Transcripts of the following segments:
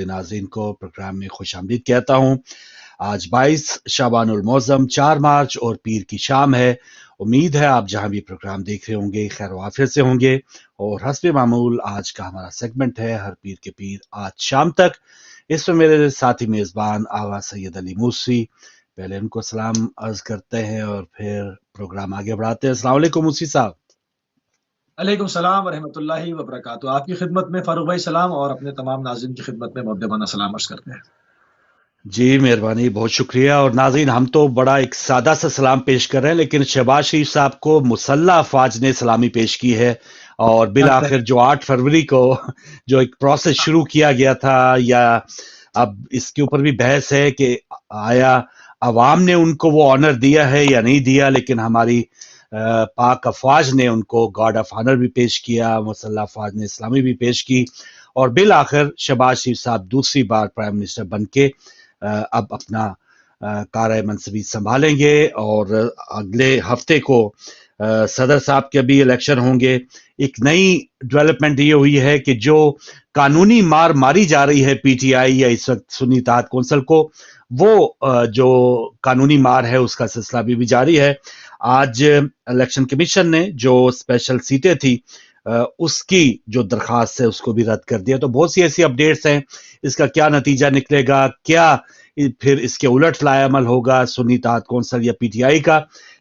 नाज़रीन को प्रोग्राम में खुशामदीद कहता हूँ। आज 22 शाबानुल मौज़म 4 मार्च और पीर की शाम है। उम्मीद है आप जहाँ भी प्रोग्राम देख रहे होंगे खैर वाफियत से होंगे। और हस्बे मामूल आज का हमारा सेगमेंट है हर पीर के पीर आज शाम तक। इसमें मेरे साथी मेज़बान आगा सैयद अली मूसी, पहले उनको सलाम अर्ज करते हैं और फिर प्रोग्राम आगे बढ़ाते हैं। अस्सलाम वालेकुम मूसी साहब। अलैकुम सलाम व रहमतुल्लाहि व बरकातुहू। आपकी खिदमत में फारूक भाई सलाम और अपने तमाम नाज़रीन की खिदमत में मुअद्दबाना सलाम अर्ज करते हैं। जी मेहरबानी, बहुत शुक्रिया। और नाज़रीन हम तो बड़ा एक सादा सा सलाम पेश कर रहे हैं, लेकिन शहबाज शरीफ साहब को मुसल्ला अफवाज ने सलामी पेश की है। और बिल अच्छा। आखिर जो 8 फरवरी को जो एक प्रोसेस शुरू किया गया था, या अब इसके ऊपर भी बहस है कि आया अवाम ने उनको वो ऑनर दिया है या नहीं दिया, लेकिन हमारी पाक अफवाज ने उनको गार्ड ऑफ ऑनर भी पेश किया, मुसल्ला अफवाज ने इस्लामी भी पेश की। और बिल आखिर शहबाज शरीफ साहब दूसरी बार प्राइम मिनिस्टर बन के अब अपना कार्य मनसबी संभालेंगे। और अगले हफ्ते को सदर साहब के भी इलेक्शन होंगे। एक नई डेवलपमेंट ये हुई है कि जो कानूनी मार मारी जा रही है पीटीआई या इस वक्त सुन्नी इत्तेहाद कौंसिल को, वो जो कानूनी मार है उसका सिलसिला भी जारी है। आज इलेक्शन कमीशन ने जो स्पेशल सीटें थी उसकी जो दरखास्त है उसको भी रद्द कर दिया। तो बहुत सी ऐसी अपडेट्स हैं, इसका क्या नतीजा निकलेगा, क्या फिर इसके उलट लाएअमल होगा सुन्नी इत्तेहाद कौंसिल या पीटीआई का।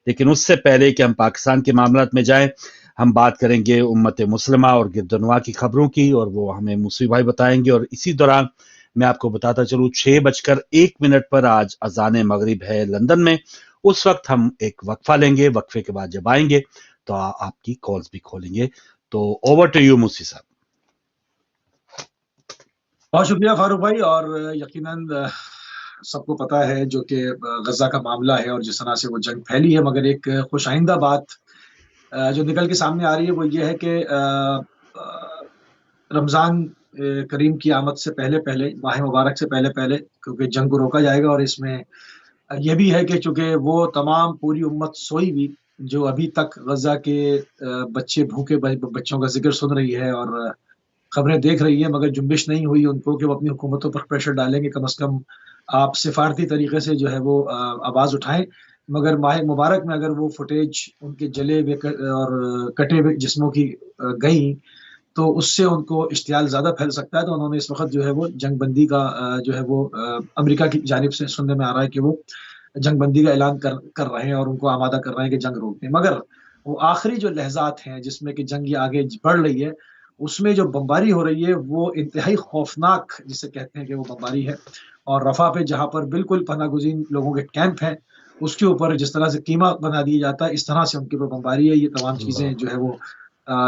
लेकिन उससे पहले कि हम पाकिस्तान के मामलात में जाएं, हम बात करेंगे उम्मत मुस्लिमा और गिरदनवा की खबरों की, और वो हमें मूसी भाई बताएंगे। और इसी दौरान मैं आपको बताता चलूं 6:01 पर आज अजान मगरिब है लंदन में। उस वक्त हम एक वक्फा लेंगे, वक्फे के बाद जब आएंगे तो आपकी कॉल्स भी खोलेंगे। तो ओवर टू यू मूसी साहब। बहुत शुक्रिया फारूक भाई। और यकीनन सबको पता है जो कि गजा का मामला है और जिस तरह से वो जंग फैली है, मगर एक खुश आइंदा बात जो निकल के सामने आ रही है वो ये है कि रमज़ान करीम की आमद से पहले पहले, माह मुबारक से पहले पहले, क्योंकि जंग को रोका जाएगा। और इसमें यह भी है कि चूंकि वो तमाम पूरी उम्मत सोई भी जो अभी तक गजा के बच्चे भूखे बच्चों का जिक्र सुन रही है और खबरें देख रही है, मगर जुम्बिश नहीं हुई उनको कि वो अपनी हुकूमतों पर प्रेशर डालेंगे कम से कम आप सिफारती तरीके से जो है वो आवाज़ उठाएं। मगर माह मुबारक में अगर वो फुटेज उनके जले हुए और कटे हुए जिस्मों की गई तो उससे उनको इश्तियाल ज़्यादा फैल सकता है। तो उन्होंने इस वक्त जो है वो जंग बंदी का जो है वो अमेरिका की जानिब से सुनने में आ रहा है कि वो जंग बंदी का ऐलान कर रहे हैं और उनको आमादा कर रहे हैं कि जंग रोक दें। मगर वो आखिरी जो लहजात हैं जिसमें कि जंग आगे बढ़ रही है, उसमें जो बमबारी हो रही है वो इंतहाई खौफनाक जिसे कहते हैं कि वो बमबारी है। और रफा पे जहाँ पर बिल्कुल पनागुज़ीन लोगों के कैंप हैं, उसके ऊपर जिस तरह से कीमा बना दिया जाता है, इस तरह से उनके ऊपर बमबारी है। ये तमाम चीज़ें जो है वो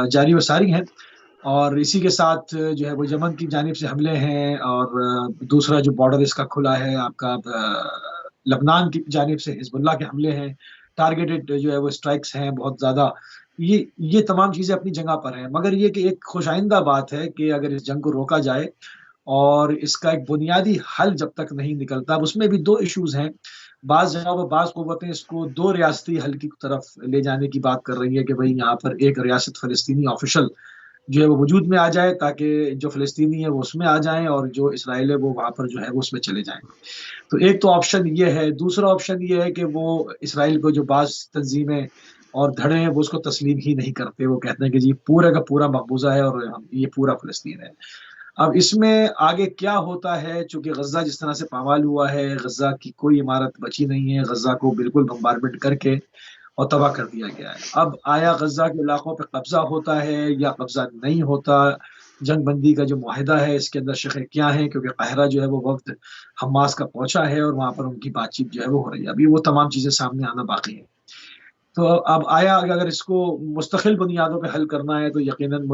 जारी व सारी हैं। और इसी के साथ जो है वो यमन की जानिब से हमले हैं और दूसरा जो बॉर्डर इसका खुला है आपका लबनान की जानिब से हिजबुल्लाह के हमले हैं, टारगेटेड जो है वो स्ट्राइक्स हैं बहुत ज़्यादा। ये तमाम चीज़ें अपनी जगह पर हैं, मगर ये कि एक खुशाइंदा बात है कि अगर इस जंग को रोका जाए और इसका एक बुनियादी हल जब तक नहीं निकलता। अब उसमें भी 2 इश्यूज़ हैं। बाज़ जगह पर बाज़ क़ुव्वतें इसको 2 रियासती हल की तरफ ले जाने की बात कर रही है कि भई यहाँ पर एक रियासत फ़लस्तीनी ऑफ़िशियल जो है वो वजूद में आ जाए ताकि जो फ़लस्तीनी है वो उसमें आ जाएँ और जो इसराइल है वो वहाँ पर जो है वो उसमें चले जाएँ। तो एक तो ऑप्शन ये है। दूसरा ऑप्शन ये है कि वो इसराइल को जो बाज़ तंज़ीमें और धड़े हैं वो उसको तस्लीम ही नहीं करते। वो कहते हैं कि जी पूरा का पूरा मकबूज़ा है और ये पूरा फ़लस्तीन है। अब इसमें आगे क्या होता है, चूँकि गज़ा जिस तरह से पामाल हुआ है, गज़ा की कोई इमारत बची नहीं है, गज़ा को बिल्कुल बम्बारमेंट करके और तबाह कर दिया गया है। अब आया गज़ा के इलाकों पे कब्ज़ा होता है या कब्ज़ा नहीं होता? जंग बंदी का जो मुआहिदा है इसके अंदर शिक़ें क्या हैं? क्योंकि काहिरा जो है वो वक़्त हमास का पहुँचा है और वहाँ पर उनकी बातचीत जो है वो हो रही है। अभी वो तमाम चीज़ें सामने आना बाकी है। तो अब आया अगर इसको मुस्तक़िल बुनियादों पे हल करना है तो यकीनन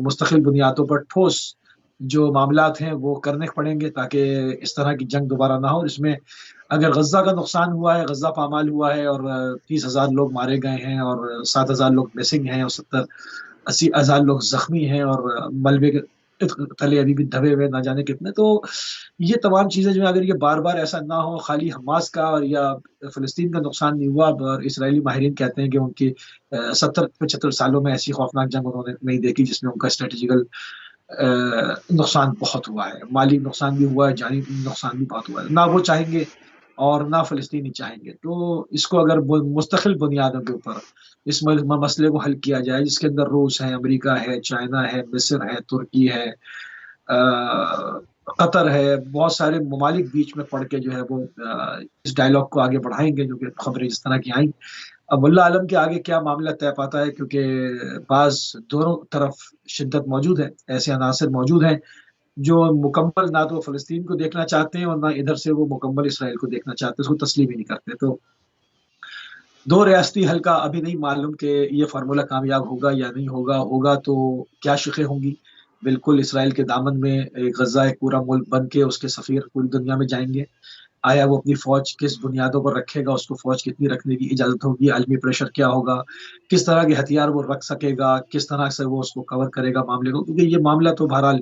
मुस्तक़िल बुनियादों पर ठोस जो मामलात हैं वो करने पड़ेंगे ताकि इस तरह की जंग दोबारा ना हो। इसमें अगर गज़ा का नुकसान हुआ है, गज़ा पामाल हुआ है और 30,000 लोग मारे गए हैं और 7,000 लोग मिसिंग हैं और 70-80,000 लोग ज़ख्मी हैं और मलबे के तले अभी भी दबे हुए ना जाने कितने। तो ये तमाम चीज़ें जो है अगर ये बार-बार ऐसा ना हो, खाली हमास का और या फ़लस्तीन का नुकसान नहीं हुआ और इसराइली माहिरीन कहते हैं कि उनकी 70-75 सालों में ऐसी खौफनाक जंग उन्होंने नहीं देखी जिसमें उनका स्ट्रैटेजिकल نقصان بہت ہوا ہے، مالی نقصان بھی ہوا ہے، جانی نقصان بھی بہت ہوا ہے، نہ وہ چاہیں گے اور نہ فلسطینی چاہیں گے۔ تو اس کو اگر مستقل بنیادوں کے اوپر اس مسئلے کو حل کیا جائے، جس کے اندر روس ہے، امریکہ ہے، چائنا ہے، مصر ہے، ترکی ہے، قطر ہے، بہت سارے ممالک بیچ میں پڑھ کے جو ہے وہ اس ڈائلاگ کو آگے بڑھائیں گے، جو کہ خبریں اس طرح کی آئیں۔ اب اللہ عالم کے آگے کیا معاملہ طے پاتا ہے، کیونکہ بعض دونوں طرف شدت موجود ہے، ایسے عناصر موجود ہیں جو مکمل نہ تو فلسطین کو دیکھنا چاہتے ہیں اور نہ ادھر سے وہ مکمل اسرائیل کو دیکھنا چاہتے ہیں، اس کو تسلیم ہی نہیں کرتے۔ تو دو ریاستی حل کا ابھی نہیں معلوم کہ یہ فارمولہ کامیاب ہوگا یا نہیں ہوگا، ہوگا تو کیا شقیں ہوں گی۔ بالکل اسرائیل کے دامن میں ایک غزہ ایک پورا ملک بن کے اس کے سفیر پوری دنیا میں جائیں گے۔ آیا وہ اپنی فوج کس بنیادوں پر رکھے گا، اس کو فوج کتنی رکھنے کی اجازت ہوگی، عالمی پریشر کیا ہوگا، کس طرح کے ہتھیار وہ رکھ سکے گا، کس طرح سے وہ اس کو کور کرے گا معاملے کو، کیونکہ یہ معاملہ تو بہرحال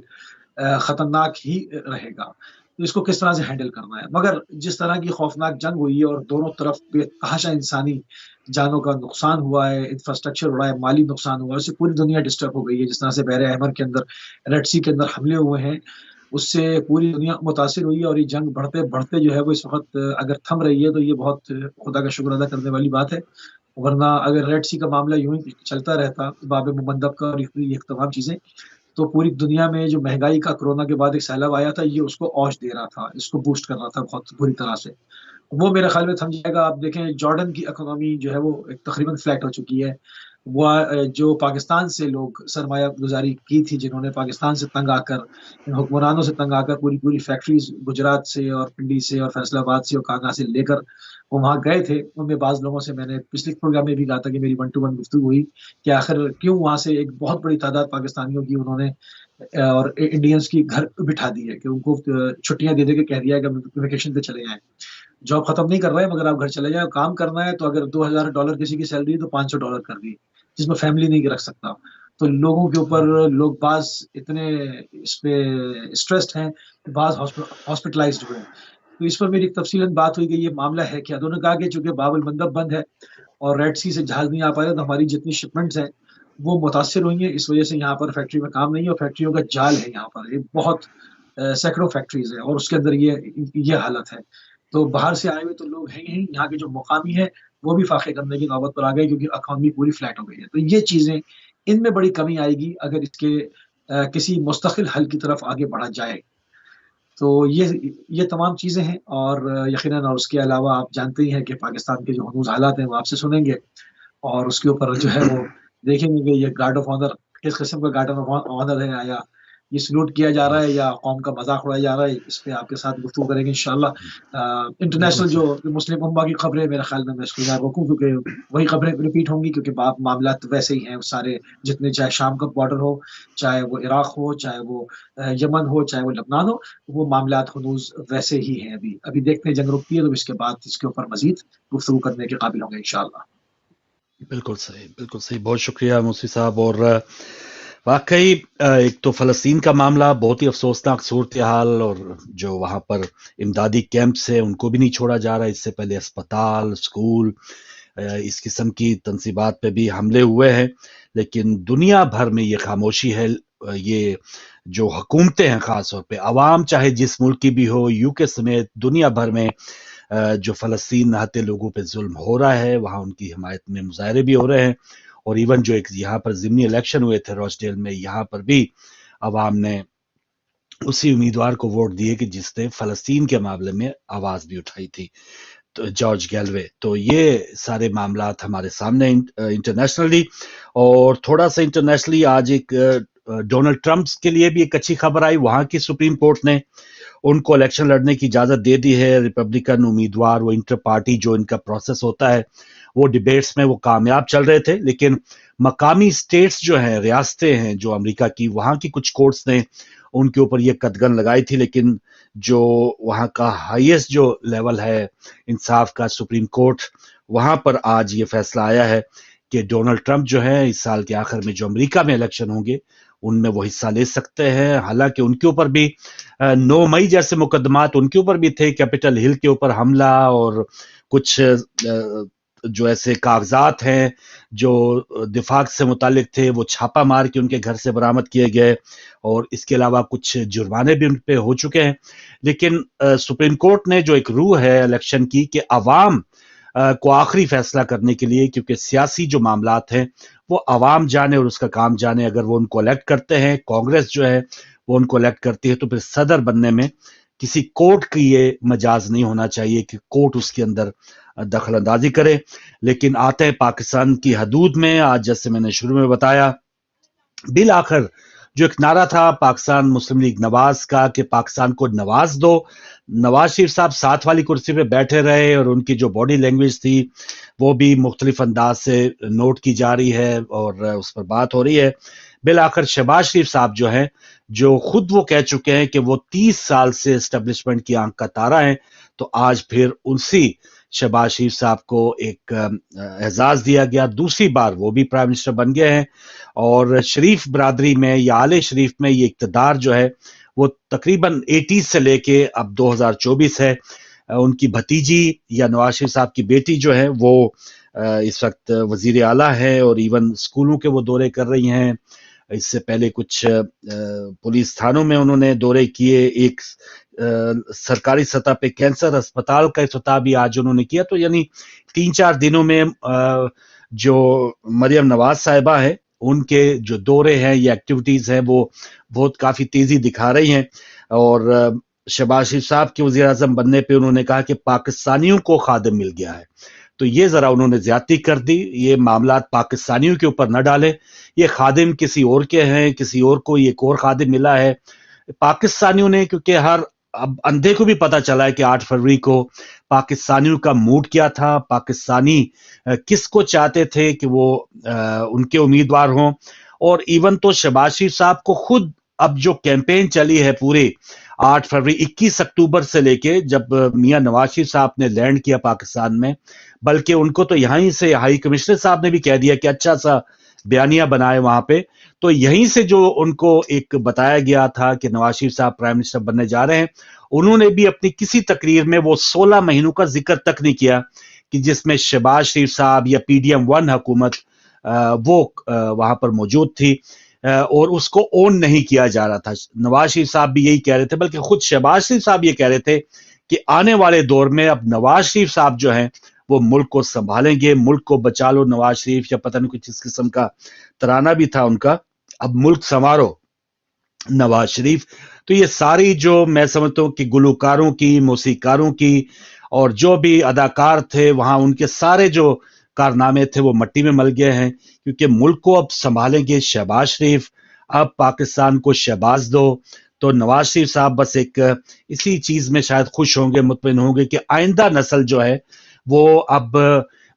خطرناک ہی رہے گا۔ تو اس کو کس طرح سے ہینڈل کرنا ہے۔ مگر جس طرح کی خوفناک جنگ ہوئی ہے اور دونوں طرف بے تحاشا انسانی جانوں کا نقصان ہوا ہے، انفراسٹرکچر ہوا ہے، مالی نقصان ہوا ہے، اس سے پوری دنیا ڈسٹرب ہو گئی ہے۔ جس طرح سے بحر احمر کے اندر، ریڈ سی کے اندر حملے ہوئے ہیں، اس سے پوری دنیا متاثر ہوئی ہے، اور یہ جنگ بڑھتے بڑھتے جو ہے وہ اس وقت اگر تھم رہی ہے تو یہ بہت خدا کا شکر ادا کرنے والی بات ہے۔ ورنہ اگر ریڈ سی کا معاملہ یوں ہی چلتا رہتا، باب ممندب کا اور یہ تمام چیزیں، تو پوری دنیا میں جو مہنگائی کا کورونا کے بعد ایک سیلاب آیا تھا، یہ اس کو اوج دے رہا تھا، اس کو بوسٹ کر رہا تھا بہت بری طرح سے۔ وہ میرے خیال میں تھم جائے گا۔ آپ دیکھیں جارڈن کی اکنامی جو ہے وہ تقریباً فلیٹ ہو چکی ہے۔ وہ جو پاکستان سے لوگ سرمایہ گزاری کی تھی، جنہوں نے پاکستان سے تنگ آ کر، حکمرانوں سے تنگ آ کر پوری فیکٹریز گجرات سے اور پنڈی سے اور فیصل آباد سے اور کانگا سے لے کر وہ وہاں گئے تھے، ان میں بعض لوگوں سے میں نے پچھلے پروگرام میں بھی کہا تھا کہ میری 1 to 1 گفتگو ہوئی کہ آخر کیوں وہاں سے ایک بہت بڑی تعداد پاکستانیوں کی انہوں نے اور انڈینس کی گھر بٹھا دی ہے، کہ ان کو چھٹیاں دے دے کے کہہ دیا ہے کہ ویکیشن پہ چلے جائیں، جاب ختم نہیں کر رہے ہیں مگر آپ گھر چلے جائیں، کام کرنا ہے تو اگر $2000 کسی کی سیلری ہے تو $500 کر دی، جس میں فیملی نہیں رکھ سکتا۔ تو لوگوں کے اوپر لوگ بعض اتنے اس پہ اسٹریسڈ ہیں کہ بعض ہاسپٹلائزڈ ہوئے ہیں۔ تو اس پر میری ایک تفصیلاً بات ہوئی کہ یہ معاملہ ہے کیا۔ انہوں نے کہا کہ چونکہ باب المندب بند ہے اور ریڈ سی سے جہاز نہیں آ پا رہے، تو ہماری جتنی شپمنٹس ہیں وہ متاثر ہوئی ہیں، اس وجہ سے یہاں پر فیکٹری میں کام نہیں ہے، اور فیکٹریوں کا جال ہے یہاں پر، یہ بہت سینکڑوں فیکٹریز ہیں اور اس کے اندر یہ حالت ہے۔ تو باہر سے آئے ہوئے تو لوگ ہیں ہی، یہاں کے جو مقامی ہیں وہ بھی فاقے کرنے کی نوبت پر آ گئے، کیونکہ اکانومی پوری فلیٹ ہو گئی ہے۔ تو یہ چیزیں، ان میں بڑی کمی آئے گی اگر اس کے کسی مستقل حل کی طرف آگے بڑھا جائے۔ تو یہ تمام چیزیں ہیں، اور یقیناً اور اس کے علاوہ آپ جانتے ہی ہیں کہ پاکستان کے جو ہنوز حالات ہیں وہ آپ سے سنیں گے، اور اس کے اوپر جو ہے وہ دیکھیں گے کہ یہ گارڈ آف آنر کس قسم کا گارڈ آف آنر ہے، آیا یہ سلوٹ کیا جا رہا ہے یا قوم کا مذاق اڑایا جا رہا ہے۔ اس پہ آپ کے ساتھ گفتگو کریں گے انشاءاللہ۔ بالکل انٹرنیشنل جو صحیح، مسلم امہ کی خبریں میرے خیال میں اس کو یاد رکھوں، کیونکہ وہی خبریں ریپیٹ ہوں گی، کیونکہ معاملات ویسے ہی ہیں سارے، جتنے چاہے شام کا بارڈر ہو، چاہے وہ عراق ہو، چاہے وہ یمن ہو، چاہے وہ لبنان ہو، وہ معاملات ہنوز ویسے ہی ہیں۔ ابھی دیکھتے ہیں جنگ رکتی ہے تو اس کے بعد اس کے اوپر مزید گفتگو کرنے کے قابل ہوں گے انشاءاللہ۔ بالکل صحیح، بالکل صحیح، بہت شکریہ موسی صاحب۔ اور واقعی ایک تو فلسطین کا معاملہ بہت ہی افسوسناک صورتحال، اور جو وہاں پر امدادی کیمپس ہیں ان کو بھی نہیں چھوڑا جا رہا۔ اس سے پہلے اسپتال، اسکول، اس قسم کی تنصیبات پہ بھی حملے ہوئے ہیں، لیکن دنیا بھر میں یہ خاموشی ہے۔ یہ جو حکومتیں ہیں، خاص طور پہ عوام چاہے جس ملک کی بھی ہو، یو کے سمیت دنیا بھر میں جو فلسطین نہتے لوگوں پہ ظلم ہو رہا ہے، وہاں ان کی حمایت میں مظاہرے بھی ہو رہے ہیں۔ اور ایون جو ایک یہاں پر ضمنی الیکشن ہوئے تھے روسڈیل میں، یہاں پر بھی عوام نے اسی امیدوار کو ووٹ دیے کہ جس نے فلسطین کے معاملے میں آواز بھی اٹھائی تھی، تو جارج گیلوے۔ تو یہ سارے معاملات ہمارے سامنے انٹرنیشنلی، اور تھوڑا سا انٹرنیشنلی آج ایک ڈونلڈ ٹرمپ کے لیے بھی ایک اچھی خبر آئی۔ وہاں کی سپریم کورٹ نے ان کو الیکشن لڑنے کی اجازت دے دی ہے۔ ریپبلکن امیدوار، وہ انٹر پارٹی جو ان کا پروسیس ہوتا ہے، وہ ڈیبیٹس میں وہ کامیاب چل رہے تھے، لیکن مقامی سٹیٹس جو ہیں، ریاستیں ہیں جو امریکہ کی، وہاں کی کچھ کورٹس نے ان کے اوپر یہ قدغن لگائی تھی، لیکن جو وہاں کا ہائیسٹ جو لیول ہے انصاف کا، سپریم کورٹ، وہاں پر آج یہ فیصلہ آیا ہے کہ ڈونلڈ ٹرمپ جو ہے اس سال کے آخر میں جو امریکہ میں الیکشن ہوں گے ان میں وہ حصہ لے سکتے ہیں۔ حالانکہ ان کے اوپر بھی 9 مئی جیسے مقدمات ان کے اوپر بھی تھے، کیپٹل ہل کے اوپر حملہ اور کچھ جو ایسے کاغذات ہیں جو دفاع سے متعلق تھے وہ چھاپا مار کے ان کے گھر سے برآمد کیے گئے، اور اس کے علاوہ کچھ جرمانے بھی ان پہ ہو چکے ہیں. لیکن سپریم کورٹ نے جو ایک روح ہے الیکشن کی کہ عوام کو آخری فیصلہ کرنے کے لیے، کیونکہ سیاسی جو معاملات ہیں وہ عوام جانے اور اس کا کام جانے، اگر وہ ان کو الیکٹ کرتے ہیں، کانگریس جو ہے وہ ان کو الیکٹ کرتی ہے، تو پھر صدر بننے میں کسی کورٹ کی یہ مجاز نہیں ہونا چاہیے کہ کورٹ اس کے اندر دخل اندازی کرے. لیکن آتے ہیں پاکستان کی حدود میں. آج جیسے میں نے شروع میں بتایا، بالآخر جو ایک نعرہ تھا پاکستان مسلم لیگ نواز کا کہ پاکستان کو نواز دو، نواز شریف صاحب ساتھ والی کرسی پہ بیٹھے رہے اور ان کی جو باڈی لینگویج تھی وہ بھی مختلف انداز سے نوٹ کی جا رہی ہے اور اس پر بات ہو رہی ہے. بالآخر شہباز شریف صاحب جو ہیں، جو خود وہ کہہ چکے ہیں کہ وہ 30 سال سے اسٹیبلشمنٹ کی آنکھ کا تارا ہیں، تو آج پھر انسی شہباز شریف صاحب کو ایک اعزاز دیا گیا. دوسری بار وہ بھی پرائم منسٹر بن گئے ہیں، اور شریف برادری میں یا آل شریف میں یہ اقتدار جو ہے وہ تقریباً 80 سے لے کے اب 2024 ہے. ان کی بھتیجی یا نواز شریف صاحب کی بیٹی جو ہے وہ اس وقت وزیر اعلیٰ ہے، اور ایون اسکولوں کے وہ دورے کر رہی ہیں. اس سے پہلے کچھ پولیس تھانوں میں انہوں نے دورے کیے. ایک سرکاری سطح پہ کینسر اسپتال کا افتتاح بھی آج انہوں نے کیا. تو یعنی 3-4 دنوں میں جو مریم نواز صاحبہ ہیں ان کے جو دورے ہیں یا ایکٹیویٹیز ہیں وہ بہت کافی تیزی دکھا رہی ہیں. اور شہباز شریف صاحب کے وزیر اعظم بننے پہ انہوں نے کہا کہ پاکستانیوں کو خادم مل گیا ہے. تو یہ ذرا انہوں نے زیادتی کر دی. یہ معاملات پاکستانیوں کے اوپر نہ ڈالے. یہ خادم کسی اور کے ہیں، کسی اور کو ایک اور خادم ملا ہے. پاکستانیوں نے، کیونکہ اب اندھے کو بھی پتا چلا ہے کہ 8 فروری کو پاکستانیوں کا موڈ کیا تھا، پاکستانی کس کو چاہتے تھے کہ وہ ان کے امیدوار ہوں. اور ایون تو شہباز شریف صاحب کو خود اب جو کیمپین چلی ہے پورے 8 فروری 21 اکتوبر سے لے کے جب میاں نواز شریف صاحب نے لینڈ کیا پاکستان میں، بلکہ ان کو تو یہاں سے ہائی کمشنر صاحب نے بھی کہہ دیا کہ اچھا سا بیانیہ بنائے وہاں پہ. تو یہیں سے جو ان کو ایک بتایا گیا تھا کہ نواز شریف صاحب پرائم منسٹر بننے جا رہے ہیں، انہوں نے بھی اپنی کسی تقریر میں وہ 16 مہینوں کا ذکر تک نہیں کیا کہ جس میں شہباز شریف صاحب یا PDM-1 حکومت وہ وہاں پر موجود تھی اور اس کو اون نہیں کیا جا رہا تھا. نواز شریف صاحب بھی یہی کہہ رہے تھے، بلکہ خود شہباز شریف صاحب یہ کہہ رہے تھے کہ آنے والے دور میں اب نواز شریف صاحب جو ہیں وہ ملک کو سنبھالیں گے. ملک کو بچا لو نواز شریف، یا پتہ نہیں کچھ اس قسم کا ترانہ بھی تھا ان کا، اب ملک سنوارو نواز شریف. تو یہ ساری جو میں سمجھتا ہوں کہ گلوکاروں کی، موسیقاروں کی اور جو بھی اداکار تھے وہاں، ان کے سارے جو کارنامے تھے وہ مٹی میں مل گئے ہیں، کیونکہ ملک کو اب سنبھالیں گے شہباز شریف. اب پاکستان کو شہباز دو. تو نواز شریف صاحب بس ایک اسی چیز میں شاید خوش ہوں گے، مطمئن ہوں گے کہ آئندہ نسل جو ہے وہ اب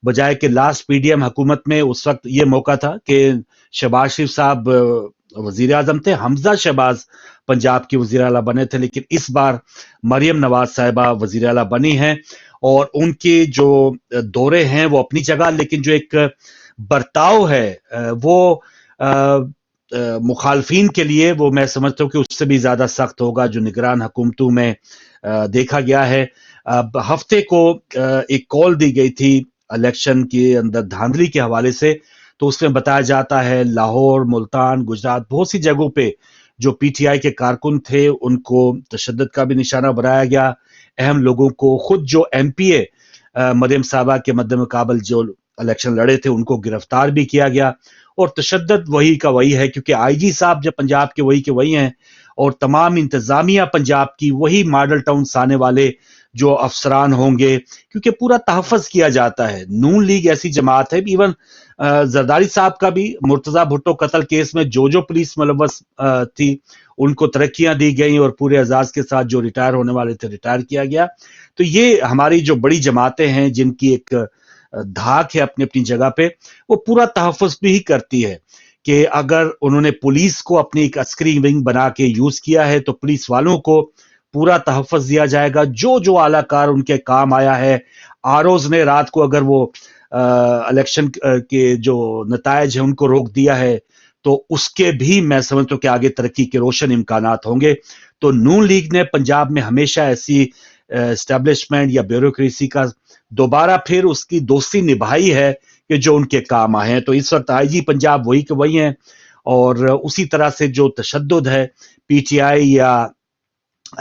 بجائے کہ لاسٹ PDM حکومت میں اس وقت یہ موقع تھا کہ شہباز شریف صاحب وزیر اعظم تھے، حمزہ شہباز پنجاب کی وزیر اعلیٰ بنے تھے، لیکن اس بار مریم نواز صاحبہ وزیر اعلیٰ بنی ہیں. اور ان کے جو دورے ہیں وہ اپنی جگہ، لیکن جو ایک برتاؤ ہے وہ مخالفین کے لیے وہ میں سمجھتا ہوں کہ اس سے بھی زیادہ سخت ہوگا جو نگران حکومتوں میں دیکھا گیا ہے. اب ہفتے کو ایک کال دی گئی تھی الیکشن کے اندر دھاندلی کے حوالے سے، تو اس میں بتایا جاتا ہے لاہور، ملتان، گجرات، بہت سی جگہوں پہ جو PTI کے کارکن تھے ان کو تشدد کا بھی نشانہ بنایا گیا. اہم لوگوں کو، خود جو MPA مریم صاحبہ کے مد مقابل جو الیکشن لڑے تھے ان کو گرفتار بھی کیا گیا. اور تشدد وہی کا وہی ہے، کیونکہ IG صاحب جب پنجاب کے وہی ہیں، اور تمام انتظامیہ پنجاب کی وہی ماڈل ٹاؤن سے آنے والے جو افسران ہوں گے، کیونکہ پورا تحفظ کیا جاتا ہے. نون لیگ ایسی جماعت ہے، ایون زرداری صاحب کا بھی مرتضی بھٹو قتل کیس میں جو پولیس ملوث تھی ان کو ترقیاں دی گئیں، اور پورے اعزاز کے ساتھ جو ریٹائر ہونے والے تھے ریٹائر کیا گیا. تو یہ ہماری جو بڑی جماعتیں ہیں جن کی ایک دھاک ہے اپنی اپنی جگہ پہ، وہ پورا تحفظ بھی کرتی ہے کہ اگر انہوں نے پولیس کو اپنی ایک عسکری ونگ بنا کے یوز کیا ہے تو پولیس والوں کو پورا تحفظ دیا جائے گا. جو اعلیٰ کار ان کے کام آیا ہے، ROs نے رات کو اگر وہ الیکشن کے جو نتائج ہیں ان کو روک دیا ہے تو اس کے بھی میں سمجھتا ہوں کہ آگے ترقی کے روشن امکانات ہوں گے. تو نون لیگ نے پنجاب میں ہمیشہ ایسی اسٹیبلشمنٹ یا بیوروکریسی کا दोबारा फिर उसकी दोस्ती निभाई है कि जो उनके काम आए हैं। तो इस वक्त आईजी पंजाब वही के वही हैं, और उसी तरह से जो तशद्दुद है, पीटीआई या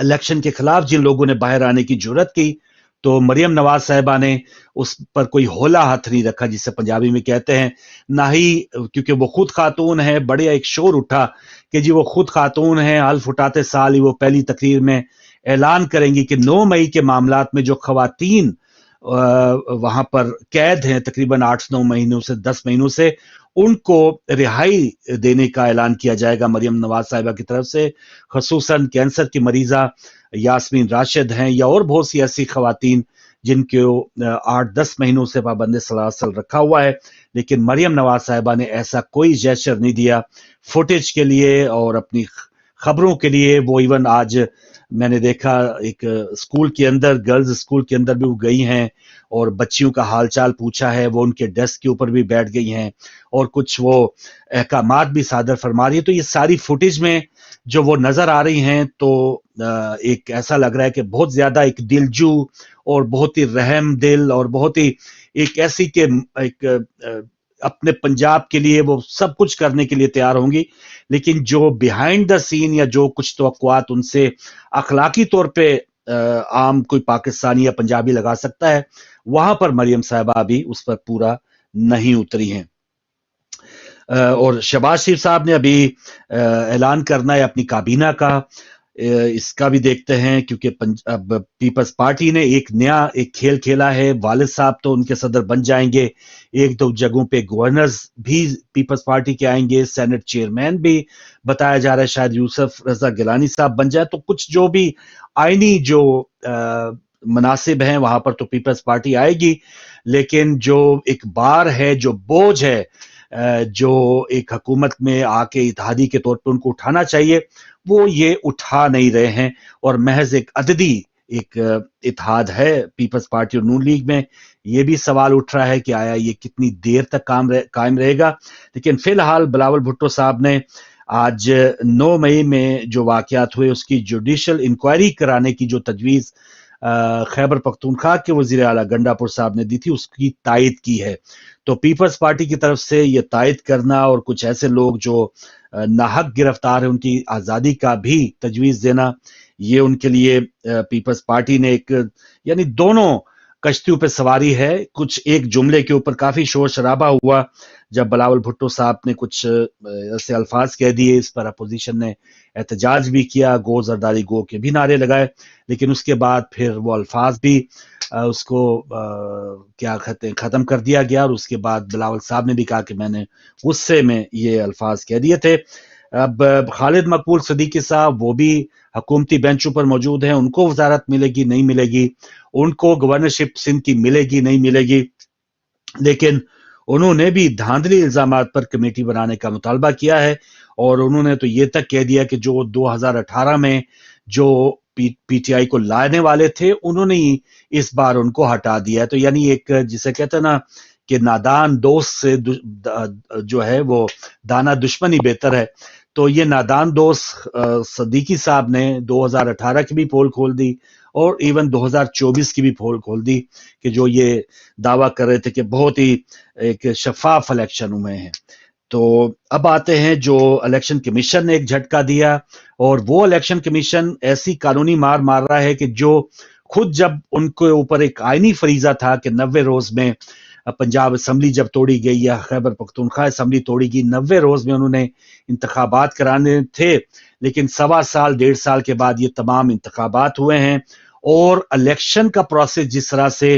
इलेक्शन के खिलाफ जिन लोगों ने बाहर आने की जुर्रत की, तो मरियम नवाज साहिबा ने उस पर कोई होला हाथ नहीं रखा, जिसे पंजाबी में कहते हैं। ना ही, क्योंकि वो खुद खातून है, बड़े एक शोर उठा कि जी वो खुद खातून है, हल्फ उठाते साल ही वो पहली तकरीर में ऐलान करेंगी कि 9 मई के मामलात में जो खवातीन वहां पर कैद हैं तकरीबन 8-9 महीनों से 10 महीनों से, उनको रिहाई देने का ऐलान किया जाएगा मरियम नवाज साहिबा की तरफ से। खसूसन कैंसर की मरीजा यास्मीन राशिद हैं, या और बहुत सी ऐसी खवातीन जिनको 8-10 महीनों से पाबंद सलासल रखा हुआ है, लेकिन मरियम नवाज साहिबा ने ऐसा कोई जेस्चर नहीं दिया फुटेज के लिए और अपनी खबरों के लिए। वो इवन आज मैंने देखा एक स्कूल के अंदर, गर्ल्स स्कूल के अंदर भी वो गई हैं और बच्चियों का हालचाल पूछा है, वो उनके डेस्क के ऊपर भी बैठ गई हैं और कुछ वो अहकामात भी सादर फरमा रही है। तो ये सारी फुटेज में जो वो नजर आ रही हैं, तो एक ऐसा लग रहा है कि बहुत ज्यादा एक दिलजू और बहुत ही रहम दिल और बहुत ही एक ऐसी के एक अपने पंजाब के लिए वो सब कुछ करने के लिए तैयार होंगी, लेकिन जो बिहाइंड द सीन या जो कुछ तवक्कुआत उनसे अखलाकी तौर पे आम कोई पाकिस्तानी या पंजाबी लगा सकता है, वहां पर मरियम साहिबा भी उस पर पूरा नहीं उतरी हैं। और शहबाज शरीफ साहब ने अभी ऐलान करना है अपनी काबीना का, इसका भी देखते हैं, क्योंकि अब पीपल्स पार्टी ने एक नया एक खेल खेला है। वालिद साहब तो उनके सदर बन जाएंगे, एक दो जगहों पे गवर्नर्स भी पीपल्स पार्टी के आएंगे, सेनेट चेयरमैन भी बताया जा रहा है शायद यूसुफ रजा गिलानी साहब बन जाए। तो कुछ जो भी आईनी जो मुनासिब हैं वहां पर तो पीपल्स पार्टी आएगी, लेकिन जो एक बार है, जो बोझ है, जो एक हुकूमत में आके इत्तेहादी के तौर पे उनको उठाना चाहिए, वो ये उठा नहीं रहे हैं और महज एक अददी एक इत्तेहाद है पीपल्स पार्टी और नून लीग में। ये भी सवाल उठ रहा है कि आया ये कितनी देर तक कायम रहेगा। लेकिन फिलहाल बिलावल भुट्टो साहब ने आज 9 मई में जो वाकयात हुए उसकी जुडिशल इंक्वायरी कराने की जो तजवीज़ खैबर पख्तूनख्वा के वज़ीर आला गंडापुर साहब ने दी थी, उसकी तायद की है। तो पीपल्स पार्टी की तरफ से ये तायद करना और कुछ ऐसे लोग जो नाहक गिरफ्तार है उनकी आज़ादी का भी तजवीज़ देना, ये उनके लिए पीपल्स पार्टी ने एक यानी दोनों कश्तियों पे सवारी है। कुछ एक जुमले के ऊपर काफ़ी शोर शराबा हुआ जब बिलावल भुट्टो साहब ने कुछ ऐसे अल्फाज कह दिए, इस पर अपोजिशन ने एहतजाज भी किया, गो जरदारी गो के भी नारे लगाए, लेकिन उसके बाद फिर वो अल्फाज भी उसको क्या कहते हैं ख़त्म कर दिया गया और उसके बाद बिलावल साहब ने भी कहा कि मैंने गुस्से में ये अल्फाज कह दिए थे। अब खालिद मकबूल सिद्दीकी साहब वो भी हुकूमती बेंचों पर मौजूद हैं, उनको वजारत मिलेगी नहीं मिलेगी, उनको गवर्नरशिप सिंध की मिलेगी नहीं मिलेगी, लेकिन उन्होंने भी धांधली इल्जामात पर कमेटी बनाने का मुतालबा किया है और उन्होंने तो ये तक कह दिया कि जो 2018 में जो पीटीआई को लाने वाले थे उन्होंने ही इस बार उनको हटा दिया है। तो यानी एक जिसे कहते हैं ना कि नादान दोस्त से जो है वो दाना दुश्मनी बेहतर है। तो ये नादान दोस्त सिद्दीकी साहब ने 2018 की भी पोल खोल दी और इवन 2024 की भी पोल खोल दी कि जो ये दावा कर रहे थे कि बहुत ही एक शफाफ इलेक्शन हुए हैं। तो अब आते हैं जो इलेक्शन कमीशन ने एक झटका दिया और वो इलेक्शन कमीशन ऐसी कानूनी मार मार रहा है कि जो खुद जब उनके ऊपर एक आईनी फरीजा था कि 90 रोज में पंजाब असम्बली जब तोड़ी गई या खैबर पख्तूनख्वा असम्बली तोड़ी गई, 90 रोज में उन्होंने इंतखाबात कराने थे, लेकिन 1.25 साल 1.5 साल के बाद ये तमाम इंतखाबात हुए हैं और इलेक्शन का प्रोसेस जिस तरह से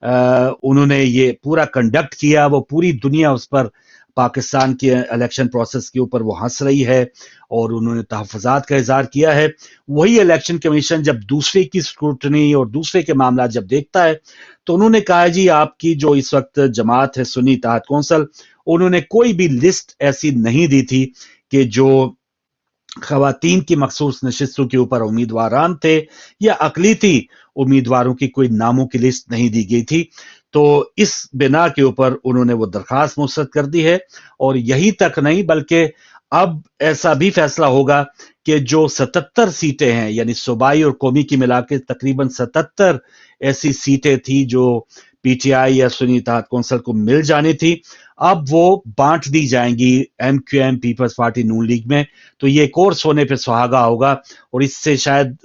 उन्होंने ये पूरा कंडक्ट किया, वो पूरी दुनिया उस पर पाकिस्तान के इलेक्शन प्रोसेस के ऊपर वो हंस रही है और उन्होंने तहफ़्फ़ुज़ात का इज़हार किया है। वही इलेक्शन कमीशन जब दूसरे की स्क्रूटनी और दूसरे के मामला जब देखता है तो उन्होंने कहा जी आपकी जो इस वक्त जमात है सुन्नी इत्तेहाद कौंसिल, उन्होंने कोई भी लिस्ट ऐसी नहीं दी थी कि जो खवातीन की मखसूस नशिस्तों के ऊपर उम्मीदवारान थे या अक़लीती उम्मीदवारों की कोई नामों की लिस्ट नहीं दी गई थी। तो इस बिना के ऊपर उन्होंने वो दरखास्त मुस्तरद कर दी है और यही तक नहीं बल्कि अब ऐसा भी फैसला होगा कि जो 77 सीटें हैं यानी सूबाई और कौमी की मिला के तकरीबन 77 ऐसी सीटें थी जो PTI या सुन्नी इत्तेहाद कौंसिल को मिल जानी थी, अब वो बांट दी जाएंगी MQM पीपल्स पार्टी नून लीग में। तो ये एक और सोने पे सुहागा होगा और इससे शायद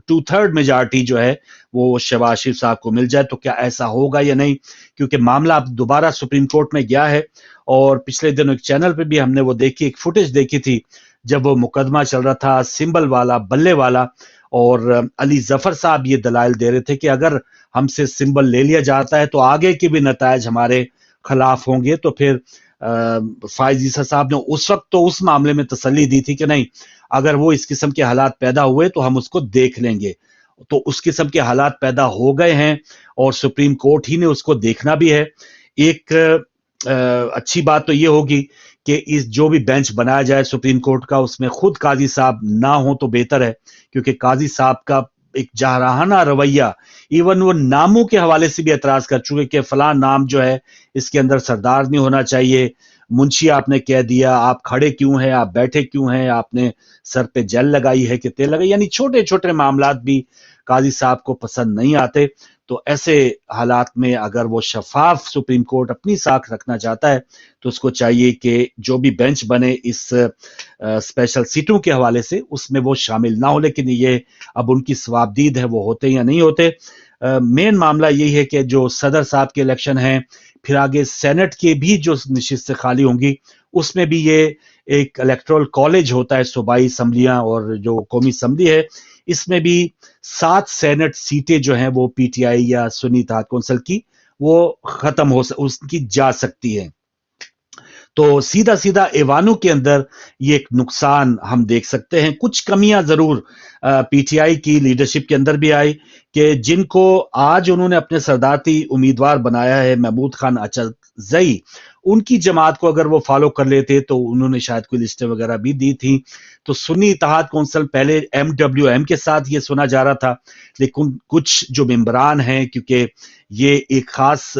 2/3 मेजॉरिटी जो है वो शहबाज शरीफ साहब को मिल जाए। तो क्या ऐसा होगा या नहीं, क्योंकि मामला अब दोबारा सुप्रीम कोर्ट में गया है। और पिछले दिनों एक चैनल पे भी हमने वो देखी, एक फुटेज देखी थी जब वो मुकदमा चल रहा था सिंबल वाला, बल्ले वाला, और अली जफर साहब ये दलाइल दे रहे थे कि अगर हमसे सिंबल ले लिया जाता है तो आगे के भी नतायज हमारे खिलाफ होंगे। तो फिर फायज ईसा साहब ने उस वक्त तो उस मामले में तसल्ली दी थी कि नहीं, अगर वो इस किस्म के हालात पैदा हुए तो हम उसको देख लेंगे। तो उस किस्म के हालात पैदा हो गए हैं और सुप्रीम कोर्ट ही ने उसको देखना भी है। एक अच्छी बात तो ये होगी कि इस जो भी बेंच बनाया जाए सुप्रीम कोर्ट का, उसमें खुद काजी साहब ना हो तो बेहतर है, क्योंकि काजी साहब का एक जाहराना रवैया, इवन वो नामों के हवाले से भी एतराज कर चुके कि फलां नाम जो है इसके अंदर सरदार नहीं होना चाहिए, मुंशी आपने कह दिया, आप खड़े क्यों हैं, आप बैठे क्यों हैं, आपने सर पे जेल लगाई है कि तेल लगाई, यानी छोटे छोटे मामलात भी काजी साहब को पसंद नहीं आते। तो ऐसे हालात में अगर वो शफाफ सुप्रीम कोर्ट अपनी साख रखना चाहता है तो उसको चाहिए कि जो भी बेंच बने इस स्पेशल सीटों के हवाले से उसमें वो शामिल ना हो। लेकिन ये अब उनकी सवाबदीद है, वो होते या नहीं होते। मेन मामला यही है कि जो सदर साहब के इलेक्शन हैं, फिर आगे सेनेट के भी जो नशिस्तें खाली होंगी, उसमें भी ये एक इलेक्टोरल कॉलेज होता है, सूबाई असम्बलियां और जो कौमी असम्बली है, इसमें भी 7 सेनेट सीटें जो हैं वो PTI या सुन्नी इत्तेहाद कौंसिल की वो खत्म हो उसकी जा सकती है। तो सीधा सीधा ऐवानों के अंदर ये एक नुकसान हम देख सकते हैं। कुछ कमियां जरूर PTI की लीडरशिप के अंदर भी आई कि जिनको आज उन्होंने अपने सरदारती उम्मीदवार बनाया है महमूद खान अचरजई, उनकी जमात को अगर वो फॉलो कर लेते तो उन्होंने शायद कोई लिस्टें वगैरह भी दी थी। तो सुन्नी इत्तेहाद कौंसिल पहले MWM के साथ ये सुना जा रहा था, लेकिन कुछ जो मेंबरान हैं, क्योंकि ये एक खास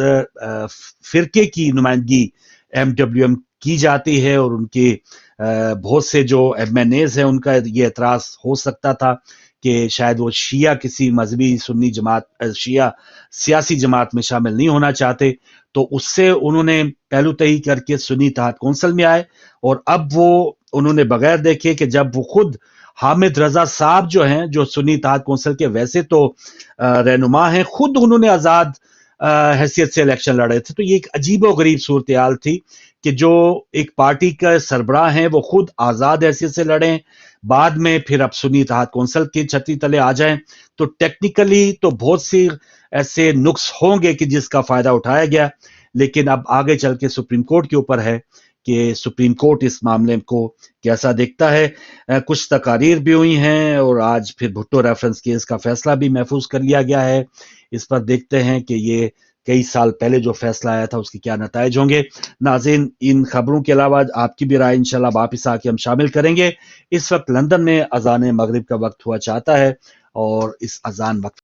फिरके की नुमाइंदगी MWM की जाती है और उनके बहुत से जो MNAs हैं उनका ये एतराज हो सकता था कि शायद वो शिया किसी मजहबी सुन्नी जमात, शिया सियासी जमात में शामिल नहीं होना चाहते। तो उससे उन्होंने पहलू तय करके सुन्नी इत्तेहाद कौंसिल में आए और अब वो उन्होंने बगैर देखे कि जब वो खुद हामिद रजा साहब जो हैं, जो सुन्नी इत्तेहाद कौंसिल के वैसे तो रहनुमा हैं, खुद उन्होंने आजाद हैसियत से इलेक्शन लड़े थे। तो ये एक अजीबो गरीब सूरत हाल थी कि जो एक पार्टी का सरबराह हैं वो खुद आजाद हैसियत से लड़े, बाद में फिर अब सुन्नी इत्तेहाद कौंसिल की छतरी तले आ जाएं। तो टेक्निकली तो बहुत सी ऐसे नुक्स होंगे कि जिसका फायदा उठाया गया, लेकिन अब आगे चल के सुप्रीम कोर्ट के ऊपर है कि सुप्रीम कोर्ट इस मामले को कैसा देखता है। कुछ तकारीर भी हुई हैं और आज फिर भुट्टो रेफरेंस केस का फैसला भी महफूज कर लिया गया है। इस पर देखते हैं कि ये कई साल पहले जो फैसला आया था उसके क्या नताइज होंगे। नाज़रीन, इन खबरों के अलावा आपकी भी राय इंशाल्लाह वापस आके हम शामिल करेंगे। इस वक्त लंदन में अजान मगरिब का वक्त हुआ चाहता है और इस अजान वक्त